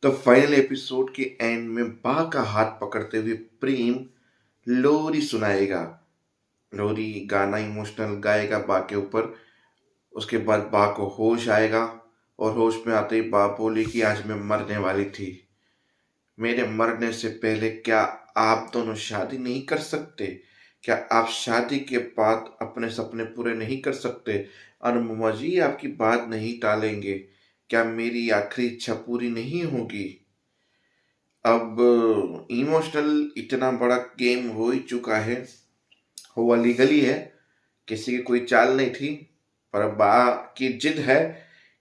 तो final episode के and में बा का हाथ पकड़ते हुए प्रेम लोरी सुनाएगा। लोरी गाना इमोशनल गाएगा बा के ऊपर। उसके बाद बा को होश आएगा और होश में आते ही बा बोली कि आज मैं मरने वाली थी। मेरे मरने से पहले क्या आप दोनों शादी नहीं कर सकते? क्या आप शादी के बाद अपने सपने पूरे नहीं कर सकते? अनुपमा जी आपकी बात नहीं टालेंगे। क्या मेरी आखिरी इच्छा पूरी नहीं होगी? अब इमोशनल इतना बड़ा गेम हो ही चुका है। हुआ लीगली है, किसी की कोई चाल नहीं थी। पर बा की जिद है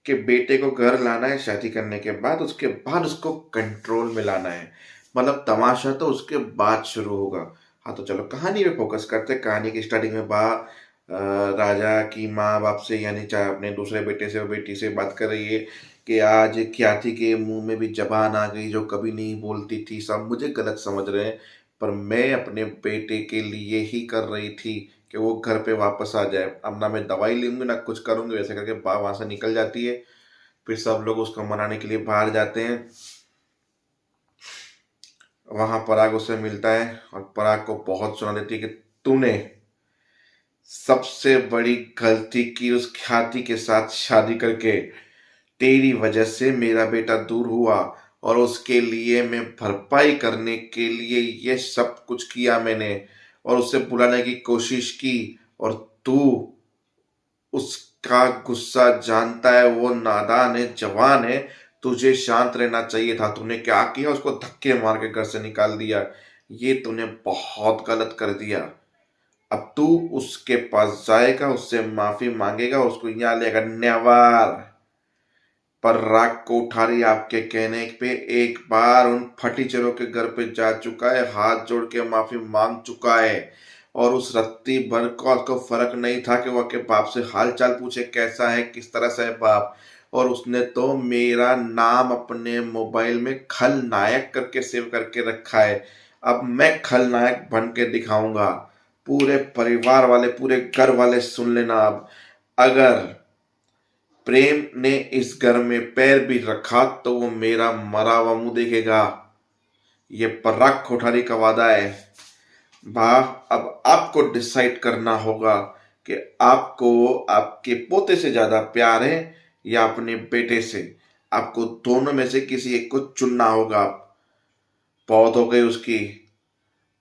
कि बेटे को घर लाना है शादी करने के बाद, उसके बाद उसको कंट्रोल में लाना है। मतलब तमाशा तो उसके बाद शुरू होगा। हाँ तो चलो कहानी पे फोकस करते हैं। कहानी की स्टार्टिंग में बा राजा की माँ बाप से यानी चाहे अपने दूसरे बेटे से और बेटी से बात कर रही है कि आज ख्याति के मुंह में भी जबान आ गई जो कभी नहीं बोलती थी। सब मुझे गलत समझ रहे हैं, पर मैं अपने बेटे के लिए ही कर रही थी कि वो घर पे वापस आ जाए। अब ना मैं दवाई लूंगी ना कुछ करूंगी। वैसे करके बा वहां से निकल जाती है। फिर सब लोग उसको मनाने के लिए बाहर जाते हैं। वहां पराग उससे मिलता है और पराग को बहुत सुना देती है कि तूने सबसे बड़ी गलती की उस ख्याति के साथ शादी करके। तेरी वजह से मेरा बेटा दूर हुआ और उसके लिए मैं भरपाई करने के लिए ये सब कुछ किया मैंने और उसे बुलाने की कोशिश की। और तू उसका गुस्सा जानता है, वो नादान है, जवान है। तुझे शांत रहना चाहिए था। तूने क्या किया? उसको धक्के मार के घर से निकाल दिया। ये तूने बहुत गलत कर दिया। अब तू उसके पास जाएगा, उससे माफी मांगेगा, उसको यहाँ लेगा। नेवर। पर राग कोठारी आपके कहने पे एक बार उन फटीचरों के घर पे जा चुका है, हाथ जोड़ के माफी मांग चुका है। और उस रत्ती भर को उसको फर्क नहीं था कि वो के बाप से हाल चाल पूछे, कैसा है, किस तरह से है बाप। और उसने तो मेरा नाम अपने मोबाइल में खलनायक करके सेव करके रखा है। अब मैं खलनायक बन के दिखाऊंगा। पूरे परिवार वाले, पूरे घर वाले सुन लेना। अब अगर प्रेम ने इस घर में पैर भी रखा तो वो मेरा मरा हुआ मुंह देखेगा। ये पराग कोठारी का वादा है। वाह, अब आपको डिसाइड करना होगा कि आपको आपके पोते से ज्यादा प्यार है या अपने बेटे से। आपको दोनों में से किसी एक को चुनना होगा। बहुत हो गई उसकी,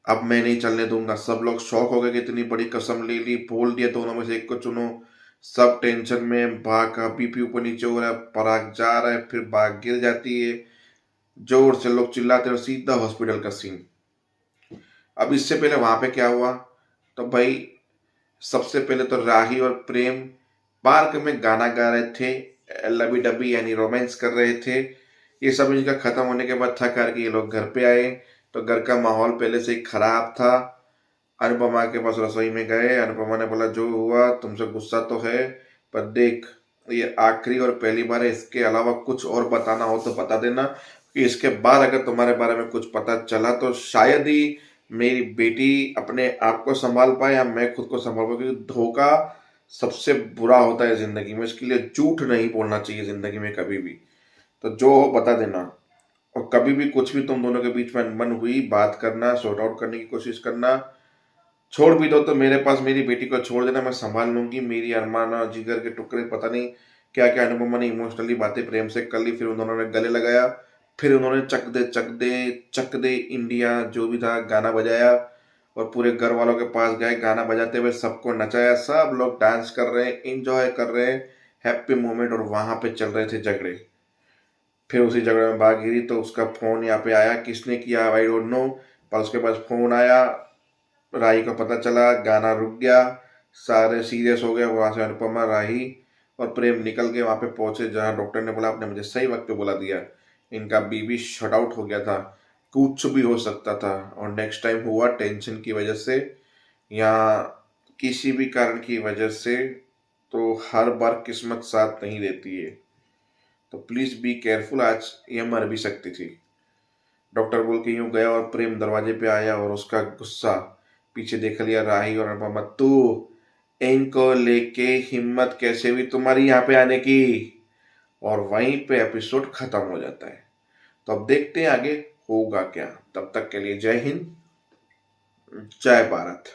अब मैं नहीं चलने दूंगा। सब लोग शौक हो गए कि इतनी बड़ी कसम ले ली, बोल दिया दोनों में से एक को चुनो। सब टेंशन में, बा का बीपी ऊपर नीचे हो रहा है, पराग जा रहा है, फिर बा गिर जाती है। जोर से लोग चिल्लाते हैं और सीधा हॉस्पिटल का सीन। अब इससे पहले वहां पे क्या हुआ? तो भाई सबसे पहले तो राही और प्रेम पार्क में गाना गा रहे थे, लबी डबी यानी रोमांस कर रहे थे। ये सब इनका खत्म होने के बाद थक हार के ये लोग घर पे आए। तो घर का माहौल पहले से ही खराब था। अनुपमा के पास रसोई में गए। अनुपमा ने बोला जो हुआ तुमसे गुस्सा तो है, पर देख ये आखिरी और पहली बार है। इसके अलावा कुछ और बताना हो तो बता देना, कि इसके बाद अगर तुम्हारे बारे में कुछ पता चला तो शायद ही मेरी बेटी अपने आप को संभाल पाए या मैं खुद को संभाल पाऊँ। क्योंकि धोखा सबसे बुरा होता है जिंदगी में। इसके लिए झूठ नहीं बोलना चाहिए जिंदगी में कभी भी। तो जो हो बता देना। और कभी भी कुछ भी तुम दोनों के बीच में अनबन हुई, बात करना, सॉर्ट आउट करने की कोशिश करना। छोड़ भी दो तो मेरे पास मेरी बेटी को छोड़ देना, मैं संभाल लूंगी। मेरी अरमान और जिगर के टुकड़े, पता नहीं क्या क्या अनुपमा ने इमोशनली बातें प्रेम से कर ली। फिर उन्होंने गले लगाया। फिर उन्होंने चक दे चक दे चक दे इंडिया जो भी था गाना बजाया और पूरे घर वालों के पास गए। गाना बजाते हुए सबको नचाया। सब लोग डांस कर रहे हैं, इंजॉय कर रहे हैं, हैप्पी मोमेंट। और वहां पे चल रहे थे झगड़े। फिर उसी झगड़े में भाग गिरी तो उसका फोन यहाँ पे आया। किसने किया आई डोंट नो, पर उसके पास फोन आया। राही को पता चला, गाना रुक गया, सारे सीरियस हो गए। वहां से अनुपमा, राही और प्रेम निकल के वहां पे पहुंचे जहां डॉक्टर ने बोला आपने मुझे सही वक्त पे बुला दिया। इनका बीबी शट आउट हो गया था, कुछ भी हो सकता था। और नेक्स्ट टाइम हुआ टेंशन की वजह से या किसी भी कारण की वजह से, तो हर बार किस्मत साथ नहीं देती है। तो प्लीज बी केयरफुल, आज ये मर भी सकती थी। डॉक्टर बोल के यूं गया और प्रेम दरवाजे पे आया और उसका गुस्सा पीछे देख लिया राही और अनुपमा। तू इनको लेके हिम्मत कैसे हुई तुम्हारी यहाँ पे आने की? और वहीं पे एपिसोड खत्म हो जाता है। तो अब देखते हैं आगे होगा क्या। तब तक के लिए जय हिंद, जय भारत।